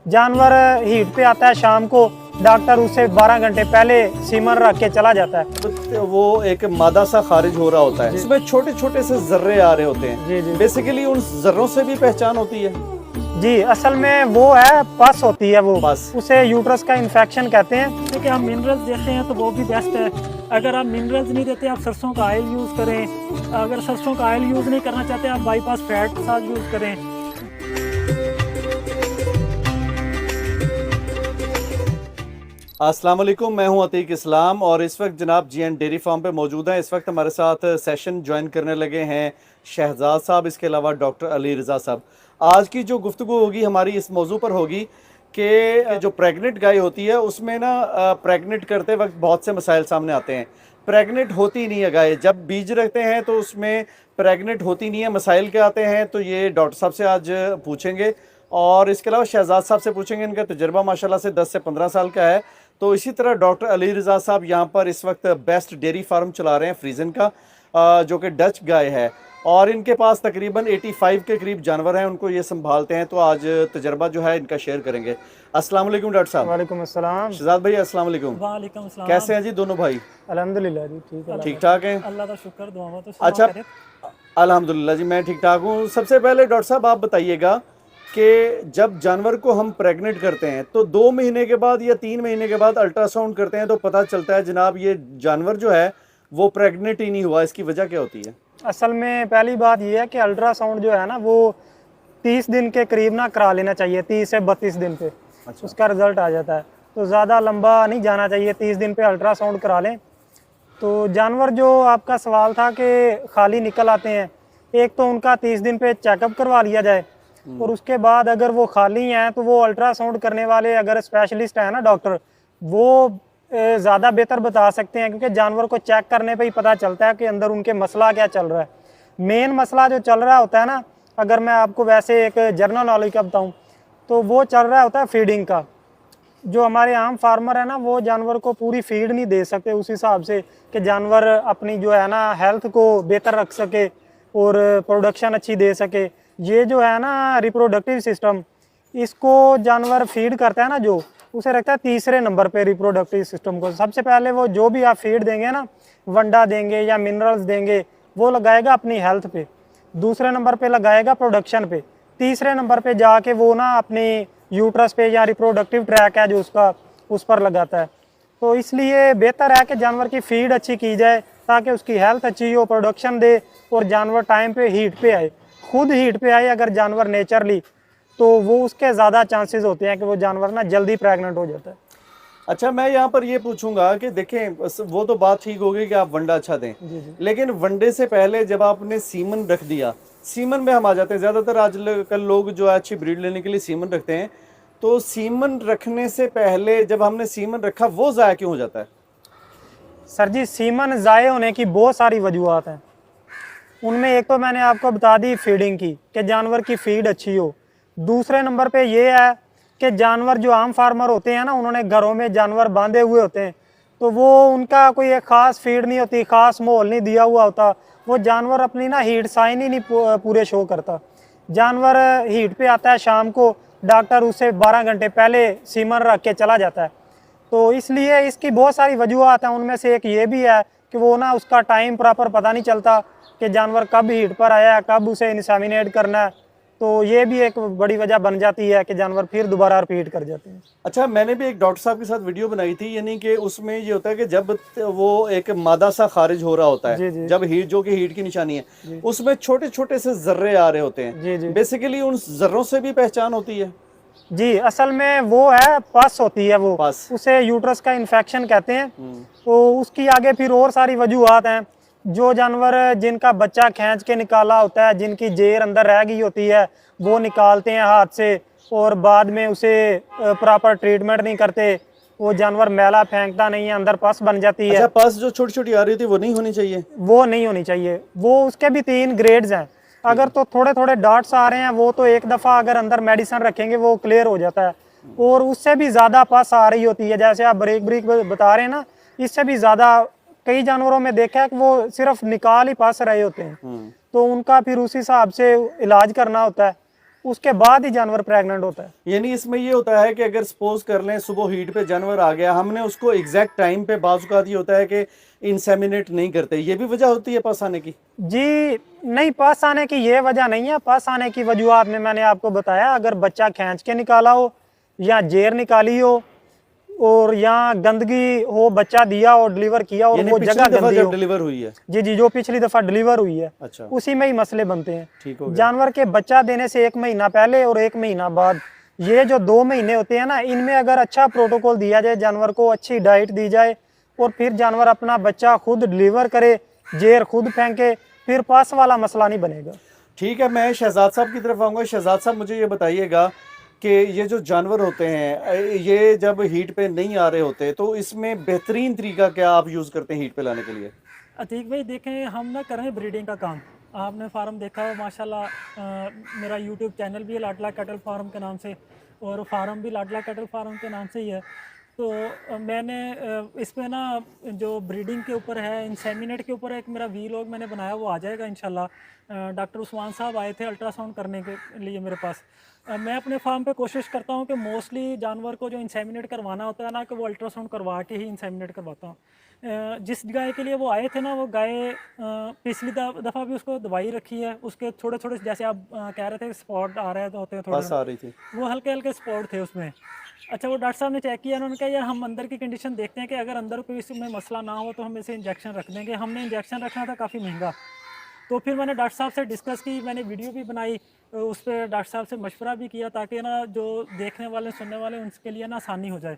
जानवर हीट पे आता है शाम को, डॉक्टर उससे 12 घंटे पहले सीमन रख के चला जाता है। तो वो एक मादा सा खारिज हो रहा होता है, इसमें छोटे छोटे से जर्रे आ रहे होते हैं। जी। बेसिकली उन जर्रों से भी पहचान होती है। जी, असल में वो है पस होती है, वो पस। उसे यूट्रस का इन्फेक्शन कहते हैं। देखिए, हम मिनरल्स देते हैं तो वो भी बेस्ट है। अगर आप मिनरल्स नहीं देते, आप सरसों का ऑयल यूज़ करें। अगर सरसों का ऑयल यूज़ नहीं करना चाहते, आप बाईपास फैट के साथ यूज़ करें। अस्सलाम वालेकुम, मैं हूं अतीक इस्लाम और इस वक्त जनाब GN डेयरी फार्म पे मौजूद हैं। इस वक्त हमारे साथ सेशन ज्वाइन करने लगे हैं शहजाद साहब, इसके अलावा डॉक्टर अली रज़ा साहब। आज की जो गुफ्तगू होगी हमारी इस मौजू पर होगी कि जो प्रेग्नेंट गाय होती है उसमें ना प्रेग्नेंट करते वक्त बहुत से मसाइल सामने आते हैं। प्रेग्नेंट होती नहीं है गाय, जब बीज रखते हैं तो उसमें प्रेग्नेंट होती नहीं है। मसाइल क्या आते हैं तो ये डॉक्टर साहब से आज पूछेंगे और इसके अलावा शहजाद साहब से पूछेंगे। इनका तजुर्बा माशाल्लाह से 10 से 15 साल का है। तो इसी तरह डॉक्टर अली रज़ा साहब यहाँ पर इस वक्त बेस्ट डेयरी फार्म चला रहे हैं फ्रीजन का, जो कि डच गाय है और इनके पास तकरीबन 85 के करीब जानवर हैं, उनको ये संभालते हैं। तो आज तजर्बा जो है इनका शेयर करेंगे। अस्सलाम वालेकुम डॉक्टर साहब। वालेकुम अस्सलाम। शहजाद भाई अस्सलाम वालेकुम। वालेकुम अस्सलाम। कैसे हैं जी दोनों भाई? अल्हम्दुलिल्लाह जी, ठीक है। ठीक ठाक हैं? अल्लाह का शुक्र, दुआओं तो अच्छा, अल्हम्दुलिल्लाह जी मैं ठीक ठाक हूँ। सबसे पहले डॉक्टर साहब आप बताइएगा कि जब जानवर को हम प्रेग्नेंट करते हैं तो 2 महीने के बाद या 3 महीने के बाद अल्ट्रासाउंड करते हैं तो पता चलता है जनाब ये जानवर जो है वो प्रेग्नेंट ही नहीं हुआ, इसकी वजह क्या होती है? असल में पहली बात ये है कि अल्ट्रासाउंड जो है ना वो 30 दिन के करीब ना करा लेना चाहिए, 30 से 32 दिन पे। अच्छा। उसका रिजल्ट आ जाता है। तो ज़्यादा लंबा नहीं जाना चाहिए, 30 दिन पे अल्ट्रासाउंड करा लें। तो जानवर जो आपका सवाल था कि खाली निकल आते हैं, एक तो उनका 30 दिन पे चेकअप करवा लिया जाए और उसके बाद अगर वो खाली हैं तो वो अल्ट्रासाउंड करने वाले अगर स्पेशलिस्ट है ना डॉक्टर, वो ज़्यादा बेहतर बता सकते हैं, क्योंकि जानवर को चेक करने पे ही पता चलता है कि अंदर उनके मसला क्या चल रहा है। मेन मसला जो चल रहा होता है ना, अगर मैं आपको वैसे एक जनरल नॉलेज का बताऊँ तो वो चल रहा होता है फीडिंग का। जो हमारे आम फार्मर है ना, वो जानवर को पूरी फीड नहीं दे सकते उस हिसाब से कि जानवर अपनी जो है ना हेल्थ को बेहतर रख सके और प्रोडक्शन अच्छी दे सके। ये जो है ना रिप्रोडक्टिव सिस्टम, इसको जानवर फीड करता है ना, जो उसे रखता है तीसरे नंबर पे रिप्रोडक्टिव सिस्टम को। सबसे पहले वो जो भी आप फीड देंगे ना, वंडा देंगे या मिनरल्स देंगे, वो लगाएगा अपनी हेल्थ पे। दूसरे नंबर पे लगाएगा प्रोडक्शन पे। तीसरे नंबर पे जाके वो ना अपनी यूट्रस पे या रिप्रोडक्टिव ट्रैक है जो उसका, उस पर लगाता है। तो इसलिए बेहतर है कि जानवर की फीड अच्छी की जाए ताकि उसकी हेल्थ अच्छी हो, प्रोडक्शन दे और जानवर टाइम पे हीट पे आए। खुद हीट पे आए अगर जानवर नेचरली, तो वो उसके ज़्यादा चांसेस होते हैं कि वो जानवर ना जल्दी प्रेग्नेंट हो जाता है। अच्छा, मैं यहाँ पर ये पूछूंगा कि देखें, वो तो बात ठीक होगी कि आप वंडा अच्छा दें, लेकिन वंडे से पहले जब आपने सीमन रख दिया, सीमन में हम आ जाते हैं। ज़्यादातर आजकल लोग जो है अच्छी ब्रीड लेने के लिए सीमन रखते हैं, तो सीमन रखने से पहले जब हमने सीमन रखा वो ज़ाया क्यों हो जाता है? सर जी, सीमन ज़ाये होने की बहुत सारी वजूहत हैं। उनमें एक तो मैंने आपको बता दी फीडिंग की, कि जानवर की फीड अच्छी हो। दूसरे नंबर पे ये है कि जानवर जो आम फार्मर होते हैं ना, उन्होंने घरों में जानवर बांधे हुए होते हैं, तो वो उनका कोई एक ख़ास फीड नहीं होती, ख़ास माहौल नहीं दिया हुआ होता। वो जानवर अपनी ना हीट साइन ही नहीं पूरे शो करता। जानवर हीट पे आता है शाम को, डॉक्टर उससे 12 घंटे पहले सीमन रख के चला जाता है। तो इसलिए इसकी बहुत सारी वजूहत हैं। उनमें से एक ये भी है कि वो ना उसका टाइम प्रॉपर पता नहीं चलता कि जानवर कब हीट पर आया है, कब उसे इंसेमिनेट करना है। तो ये भी एक बड़ी वजह बन जाती है कि जानवर फिर दोबारा रिपीट कर जाते हैं। अच्छा, मैंने भी एक डॉक्टर साहब के साथ वीडियो बनाई थी, यानी कि उसमें ये होता है कि जब वो एक मादा सा खारिज हो रहा होता है, जी। जब हीट, जो कि हीट की निशानी है, उसमें छोटे छोटे से जर्रे आ रहे होते हैं। जी। बेसिकली उन जर्रों से भी पहचान होती है। जी, असल में वो है पस होती है, वो पस। उसे यूट्रस का इन्फेक्शन कहते हैं। तो उसकी आगे फिर और सारी वजूहत हैं। जो जानवर जिनका बच्चा खींच के निकाला होता है, जिनकी जेर अंदर रह गई होती है, वो निकालते हैं हाथ से और बाद में उसे प्रॉपर ट्रीटमेंट नहीं करते, वो जानवर मैला फेंकता नहीं है, अंदर पस बन जाती है। अच्छा, पस जो छोटी छोटी आ रही थी वो नहीं होनी चाहिए? वो नहीं होनी चाहिए। वो उसके भी 3 ग्रेड्स हैं। अगर तो थोड़े थोड़े डॉट्स आ रहे हैं, वो तो एक दफ़ा अगर अंदर मेडिसिन रखेंगे वो क्लियर हो जाता है। और उससे भी ज़्यादा पस आ रही होती है, जैसे आप ब्रेक बता रहे हैं ना, इससे भी ज़्यादा कई जानवरों में देखा है कि वो सिर्फ निकाल ही पस रहे होते हैं। तो उनका फिर उस हिसाब से इलाज करना होता है। उसके बाद ही जानवर प्रेग्नेंट होता है। यानी इसमें ये होता है कि अगर सपोज कर लें सुबह हीट पे जानवर आ गया, हमने उसको एग्जैक्ट टाइम पे, बाज़-औक़ात ये होता है कि इंसेमिनेट नहीं करते, ये भी वजह होती है पास आने की? जी नहीं, पास आने की ये वजह नहीं है। पास आने की वजूहत में मैंने आपको बताया, अगर बच्चा खींच के निकाला हो या जेर निकाली हो और यहाँ गंदगी हो, बच्चा दिया और डिलीवर किया और यानी वो पिछली जगह दफा गंदी जब हो। डिलीवर हुई है? जी जी, जो पिछली दफा डिलीवर हुई है अच्छा, उसी में ही मसले बनते हैं। ठीक हो गया। जानवर के बच्चा देने से 1 महीना पहले और 1 महीना बाद, ये जो 2 महीने होते हैं ना, इनमें अगर अच्छा प्रोटोकॉल दिया जाए, जानवर को अच्छी डाइट दी जाए और फिर जानवर अपना बच्चा खुद डिलीवर करे, जेर खुद फेंके, फिर पास वाला मसला नहीं बनेगा। ठीक है, मैं शहजाद साहब की तरफ आऊँगा। शहजाद साहब, मुझे ये बताइएगा कि ये जो जानवर होते हैं ये जब हीट पे नहीं आ रहे होते तो इसमें बेहतरीन तरीका क्या आप यूज़ करते हैं हीट पे लाने के लिए? अतीक भाई देखें, हम ना कर रहे हैं ब्रीडिंग का काम। आपने फार्म देखा है माशाल्लाह, मेरा यूट्यूब चैनल भी है लाडला कैटल फार्म के नाम से, और फार्म भी लाडला कैटल फार्म के नाम से ही है। तो मैंने इसमें ना जो ब्रीडिंग के ऊपर है, इंसेमिनेट के ऊपर एक मेरा वीलॉग मैंने बनाया, वो आ जाएगा इंशाल्लाह। डॉक्टर उस्मान साहब आए थे अल्ट्रासाउंड करने के लिए मेरे पास। मैं अपने फार्म पे कोशिश करता हूँ कि मोस्टली जानवर को जो इंसेमिनेट करवाना होता है ना, कि वो अल्ट्रासाउंड करवा के ही इंसेमिनेट करवाता हूँ। जिस गाय के लिए वो आए थे ना, वो गाय पिछली दफ़ा भी उसको दवाई रखी है, उसके थोड़े थोड़े जैसे आप कह रहे थे स्पॉट आ रहे होते हैं थोड़े, पास आ रही थी, वो हल्के हल्के स्पॉट थे उसमें। अच्छा, वो डॉक्टर साहब ने चेक किया, उन्होंने कहा यार हम अंदर की कंडीशन देखते हैं कि अगर अंदर कोई इसमें मसला ना हो तो हम इसे इंजेक्शन रख देंगे। हमने इंजेक्शन रखना था काफ़ी महंगा, तो फिर मैंने डॉक्टर साहब से डिस्कस की, मैंने वीडियो भी बनाई, उस पर डॉक्टर साहब से मशवरा भी किया ताकि ना जो देखने वाले सुनने वाले उनके लिए ना आसानी हो जाए।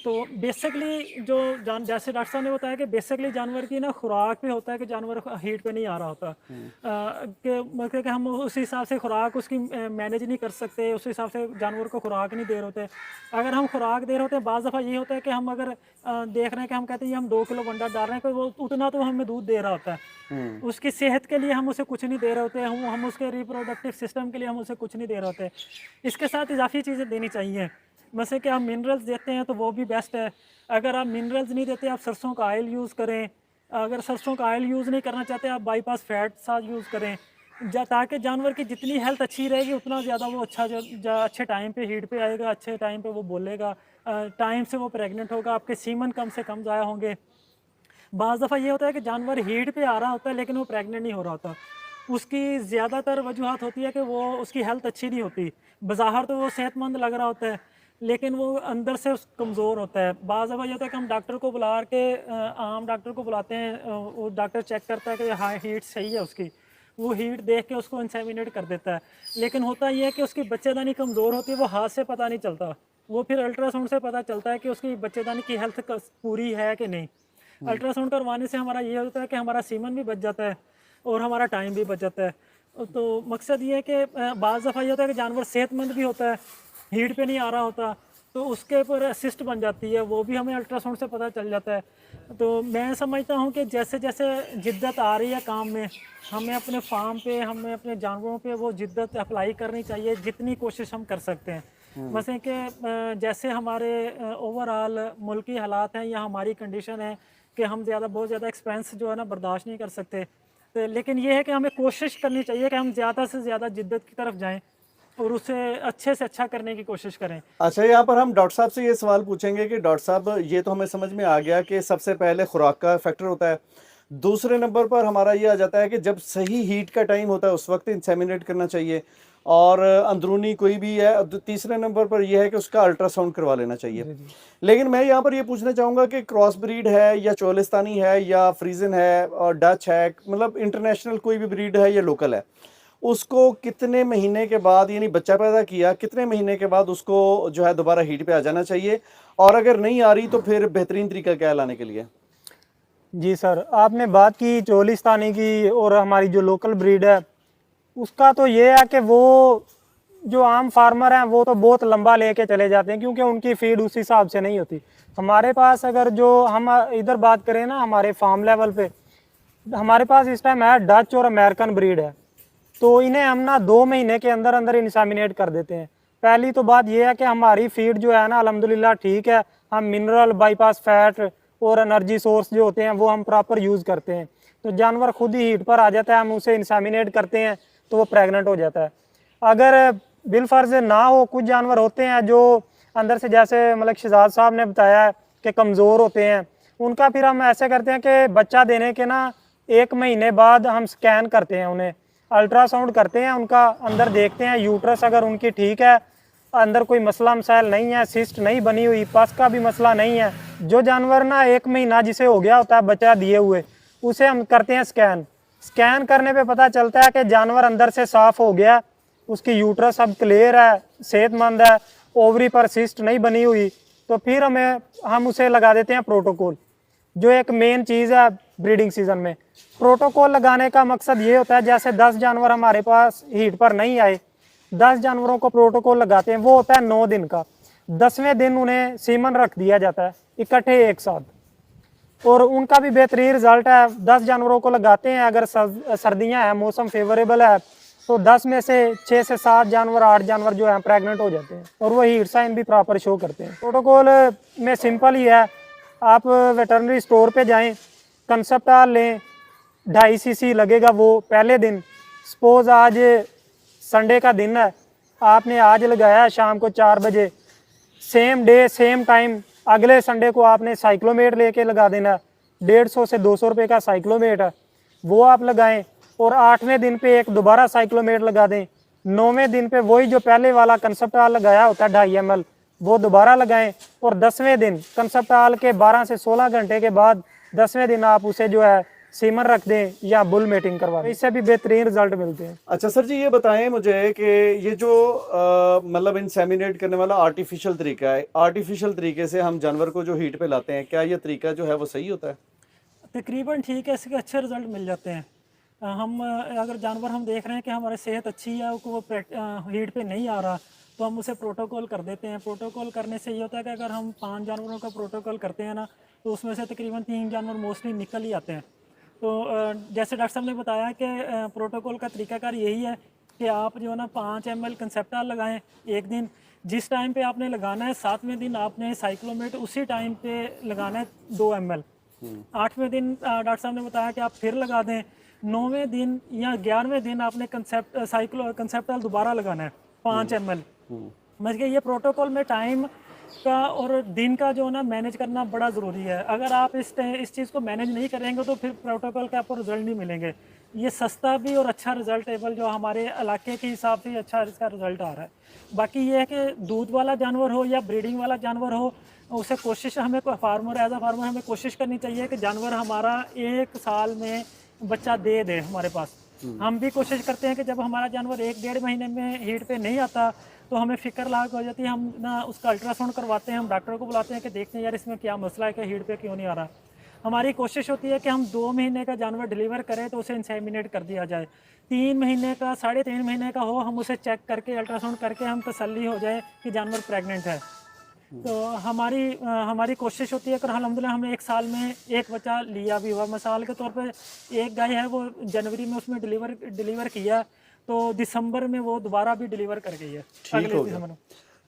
तो बेसिकली जो जैसे डॉक्टर साहब ने बताया कि बेसिकली जानवर की ना खुराक पे होता है कि जानवर हीट पे नहीं आ रहा होता, कि मतलब कि हम उस हिसाब से खुराक उसकी मैनेज नहीं कर सकते, उस हिसाब से जानवर को खुराक नहीं दे रहे होते। अगर हम खुराक दे रहे होते हैं, बाज़ दफ़ा ये होता है कि हम अगर देख रहे हैं कि हम कहते हैं हम 2 किलो वंडा डाल रहे हैं, कोई वो उतना तो हमें दूध दे रहा होता है, उसकी सेहत के लिए हम उसे कुछ नहीं दे रहे होते, हम उसके रिप्रोडक्टिव सिस्टम के लिए हम उसे कुछ नहीं दे रहे होते। इसके साथ इजाफी चीज़ें देनी चाहिए, वैसे कि आप मिनरल्स देते हैं तो वो भी बेस्ट है। अगर आप मिनरल्स नहीं देते, आप सरसों का ऑयल यूज़ करें। अगर सरसों का ऑयल यूज़ नहीं करना चाहते, आप बाईपास फैट साथ यूज़ करें, ताकि जानवर की जितनी हेल्थ अच्छी रहेगी उतना ज़्यादा वो अच्छे टाइम पे हीट पे आएगा, अच्छे टाइम पे वो बोलेगा, टाइम से वो प्रेग्नेंट होगा, आपके सीमन कम से कम ज़ाया होंगे। बाज़ दफ़ा ये होता है कि जानवर हीट पे आ रहा होता है लेकिन वो प्रेग्नेंट नहीं हो रहा होता। उसकी ज़्यादातर वजूहत होती है कि वो उसकी हेल्थ अच्छी नहीं होती। बज़ाहिर तो वो सेहतमंद लग रहा होता है लेकिन वो अंदर से कमज़ोर होता है। बाज़ दफ़ा ये होता है कि हम डॉक्टर को बुला के आम डॉक्टर को बुलाते हैं, वो डॉक्टर चेक करता है कि हाँ हीट सही है उसकी, वो हीट देख के उसको इंसेमिनेट कर देता है। लेकिन होता ये है कि उसकी बच्चेदानी कमज़ोर होती है, वो हाथ से पता नहीं चलता, वो फिर अल्ट्रासाउंड से पता चलता है कि उसकी बच्चेदानी की हेल्थ पूरी है कि नहीं। अल्ट्रासाउंड करवाने से हमारा ये होता है कि हमारा सीमन भी बच जाता है और हमारा टाइम भी बच जाता है। तो मकसद ये है कि बाज़ दफ़ा ये होता है कि जानवर सेहतमंद भी होता है, हीट पे नहीं आ रहा होता, तो उसके ऊपर असिस्ट बन जाती है, वो भी हमें अल्ट्रासाउंड से पता चल जाता है। तो मैं समझता हूँ कि जैसे जैसे जिद्दत आ रही है काम में, हमें अपने फार्म पे, हमें अपने जानवरों पे वो जिद्दत अप्लाई करनी चाहिए जितनी कोशिश हम कर सकते हैं। वैसे कि जैसे हमारे ओवरऑल मुल्की हालात हैं या हमारी कंडीशन है कि हम बहुत ज़्यादा एक्सपेंस जो है ना बर्दाश्त नहीं कर सकते, तो लेकिन ये है कि हमें कोशिश करनी चाहिए कि हम ज़्यादा से ज़्यादा जिद्दत की तरफ जाएं और उसे अच्छे से अच्छा करने की कोशिश करें। अच्छा, यहाँ पर हम डॉक्टर साहब से ये सवाल पूछेंगे कि डॉक्टर साहब, ये तो हमें समझ में आ गया कि सबसे पहले खुराक का फैक्टर होता है, दूसरे नंबर पर हमारा ये आ जाता है कि जब सही हीट का टाइम होता है उस वक्त इंसेमिनेट करना चाहिए, और अंदरूनी कोई भी है, तीसरे नंबर पर यह है कि उसका अल्ट्रासाउंड करवा लेना चाहिए। लेकिन मैं यहाँ पर ये पूछना चाहूँगा कि क्रॉस ब्रीड है या चोलिस्तानी है या फ्रीजन है और डच है, मतलब इंटरनेशनल कोई भी ब्रीड है या लोकल है, उसको कितने महीने के बाद, यानी बच्चा पैदा किया कितने महीने के बाद उसको जो है दोबारा हीट पे आ जाना चाहिए, और अगर नहीं आ रही तो फिर बेहतरीन तरीका क्या है लाने के लिए? जी सर, आपने बात की चोलिस्तानी की और हमारी जो लोकल ब्रीड है उसका, तो ये है कि वो जो आम फार्मर हैं वो तो बहुत लंबा लेके चले जाते हैं क्योंकि उनकी फीड उस हिसाब से नहीं होती। हमारे पास अगर जो हम इधर बात करें ना, हमारे फार्म लेवल पे हमारे पास इस टाइम है डच और अमेरिकन ब्रीड है, तो इन्हें हम ना 2 महीने के अंदर अंदर इंसेमिनेट कर देते हैं। पहली तो बात यह है कि हमारी फीड जो है ना अल्हम्दुलिल्लाह ठीक है, हम मिनरल, बाईपास फैट और एनर्जी सोर्स जो होते हैं वो हम प्रॉपर यूज़ करते हैं, तो जानवर खुद ही हीट पर आ जाता है, हम उसे इंसेमिनेट करते हैं तो वो प्रेग्नेंट हो जाता है। अगर बिल फर्ज ना हो, कुछ जानवर होते हैं जो अंदर से, जैसे मलिक शहजाद साहब ने बताया है कि कमज़ोर होते हैं, उनका फिर हम ऐसे करते हैं कि बच्चा देने के ना 1 महीने बाद हम स्कैन करते हैं, उन्हें अल्ट्रासाउंड करते हैं, उनका अंदर देखते हैं यूट्रस अगर उनकी ठीक है, अंदर कोई मसला मसाइल नहीं है, सिस्ट नहीं बनी हुई, पस का भी मसला नहीं है। जो जानवर ना 1 महीना जिसे हो गया होता है बच्चा दिए हुए, उसे हम करते हैं स्कैन। स्कैन करने पे पता चलता है कि जानवर अंदर से साफ़ हो गया, उसकी यूट्रस अब क्लियर है, सेहतमंद है, ओवरी पर सिस्ट नहीं बनी हुई, तो फिर हम उसे लगा देते हैं प्रोटोकॉल, जो एक मेन चीज़ है ब्रीडिंग सीज़न में। प्रोटोकॉल लगाने का मकसद ये होता है, जैसे 10 जानवर हमारे पास हीट पर नहीं आए, 10 जानवरों को प्रोटोकॉल लगाते हैं, वो होता है 9 दिन का। 10वें दिन उन्हें सीमन रख दिया जाता है इकट्ठे एक साथ, और उनका भी बेहतरीन रिजल्ट है। 10 जानवरों को लगाते हैं, अगर सर्दियां हैं, मौसम फेवरेबल है, तो 10 में से 6 से 7 जानवर, 8 जानवर जो हैं प्रेग्नेंट हो जाते हैं, और वो हीट साइन भी प्रॉपर शो करते हैं। प्रोटोकॉल में सिंपल ही है, आप वेटरनरी स्टोर पे जाएं, कंसेप्टाल लें, 2.5 cc लगेगा वो पहले दिन। सपोज आज संडे का दिन है, आपने आज लगाया है शाम को 4 बजे, सेम डे सेम टाइम अगले संडे को आपने साइक्लोमेट लेके लगा देना। 150 से 200 रुपये का साइक्लोमेट है, वो आप लगाएं, और 8वें दिन पे एक दोबारा साइक्लोमेट लगा दें। 9वें दिन पे वही जो पहले वाला कंसेप्टाल लगाया होता है 2.5 ml, वो दोबारा लगाएं, और 10वें दिन कंसेप्टाल के 12 से 16 घंटे के बाद 10वें दिन आप उसे जो है सीमन रख दें या बुल मेटिंग करवा दें, इससे भी बेहतरीन रिजल्ट मिलते हैं। अच्छा सर जी, ये बताएं मुझे कि ये जो मतलब इंसेमिनेट करने वाला आर्टिफिशियल तरीका है, आर्टिफिशियल तरीके से हम जानवर को जो हीट पे लाते हैं, क्या ये तरीका जो है वो सही होता है? तकरीबन ठीक है, इसके अच्छे रिजल्ट मिल जाते हैं। हम अगर जानवर हम देख रहे हैं कि हमारी सेहत अच्छी है, वो हीट पे नहीं आ रहा, तो हम उसे प्रोटोकॉल कर देते हैं। प्रोटोकॉल करने से ये होता है कि अगर हम 5 जानवरों का प्रोटोकॉल करते हैं ना, तो उसमें से तकरीबन 3 जानवर मोस्टली निकल ही आते हैं। तो जैसे डॉक्टर साहब ने बताया कि प्रोटोकॉल का तरीकाकार यही है कि आप जो है ना 5 ml कंसेप्टाल लगाएं एक दिन, जिस टाइम पे आपने लगाना है 7वें दिन आपने साइक्लोमेट उसी टाइम पे लगाना है 2 ml। 8वें दिन डॉक्टर साहब ने बताया कि आप फिर लगा दें। 9वें दिन या 11वें दिन आपने कंसेप्टाल दोबारा लगाना है 5 ml। मतलब ये प्रोटोकॉल में टाइम का और दिन का जो है ना मैनेज करना बड़ा ज़रूरी है। अगर आप इस चीज़ को मैनेज नहीं करेंगे तो फिर प्रोटोकॉल के आपको रिजल्ट नहीं मिलेंगे। ये सस्ता भी और अच्छा रिजल्टेबल जो हमारे इलाके के हिसाब से अच्छा इसका रिजल्ट आ रहा है। बाकी ये है कि दूध वाला जानवर हो या ब्रीडिंग वाला जानवर हो, उसे कोशिश हमें फार्मर एज अ फार्मर हमें कोशिश करनी चाहिए कि जानवर हमारा 1 साल में बच्चा दे हमारे पास। हम भी कोशिश करते हैं कि जब हमारा जानवर 1-1.5 महीने में हीट पे नहीं आता तो हमें फ़िक्र लाग हो जाती है, हम ना उसका अल्ट्रासाउंड करवाते हैं, हम डॉक्टर को बुलाते हैं कि देखते हैं यार इसमें क्या मसला है कि हीट पे क्यों नहीं आ रहा। हमारी कोशिश होती है कि हम 2 महीने का जानवर डिलीवर करें तो उसे इंसेमिनेट कर दिया जाए। 3 महीने का, 3.5 महीने का हो, हम उसे चेक करके अल्ट्रासाउंड करके हम तसल्ली हो जाए कि जानवर प्रेग्नेंट है। तो हमारी कोशिश होती है कि अल्हम्दुलिल्लाह हमने 1 साल में 1 बच्चा लिया भी हुआ। मिसाल के तौर पे एक गाय है वो जनवरी में उसमें डिलीवर किया, तो दिसंबर में वो दोबारा भी डिलीवर कर गई है।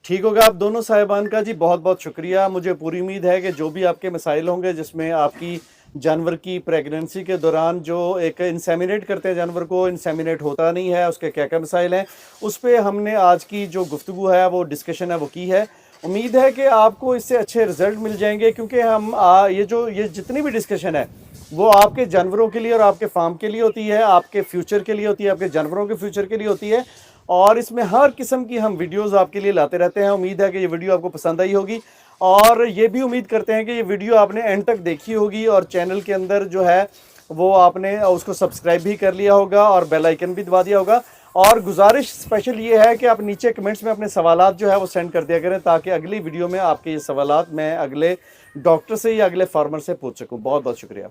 ठीक होगा। आप दोनों साहिबान का जी बहुत बहुत शुक्रिया। मुझे पूरी उम्मीद है कि जो भी आपके मसाइल होंगे जिसमें आपकी जानवर की प्रेगनेंसी के दौरान जो एक इंसेमिनेट करते हैं जानवर को, इंसेमिनेट होता नहीं है, उसके क्या क्या मसाइल हैं, उस पर हमने आज की जो गुफ्तगू है वो डिस्कशन है वो की है। उम्मीद है कि आपको इससे अच्छे रिजल्ट मिल जाएंगे, क्योंकि हम ये जितनी भी डिस्कशन है वो आपके जानवरों के लिए और आपके फार्म के लिए होती है, आपके फ्यूचर के लिए होती है, आपके जानवरों के फ्यूचर के लिए होती है, और इसमें हर किस्म की हम वीडियोस आपके लिए लाते रहते हैं। उम्मीद है कि ये वीडियो आपको पसंद आई होगी, और ये भी उम्मीद करते हैं कि ये वीडियो आपने एंड तक देखी होगी और चैनल के अंदर जो है वो आपने उसको सब्सक्राइब भी कर लिया होगा और बेल आइकन भी दबा दिया होगा। और गुजारिश स्पेशल ये है कि आप नीचे कमेंट्स में अपने सवालात जो है वो सेंड कर दिया करें, ताकि अगली वीडियो में आपके ये सवालात मैं अगले डॉक्टर से या अगले फार्मर से पूछ सकूँ। बहुत बहुत शुक्रिया।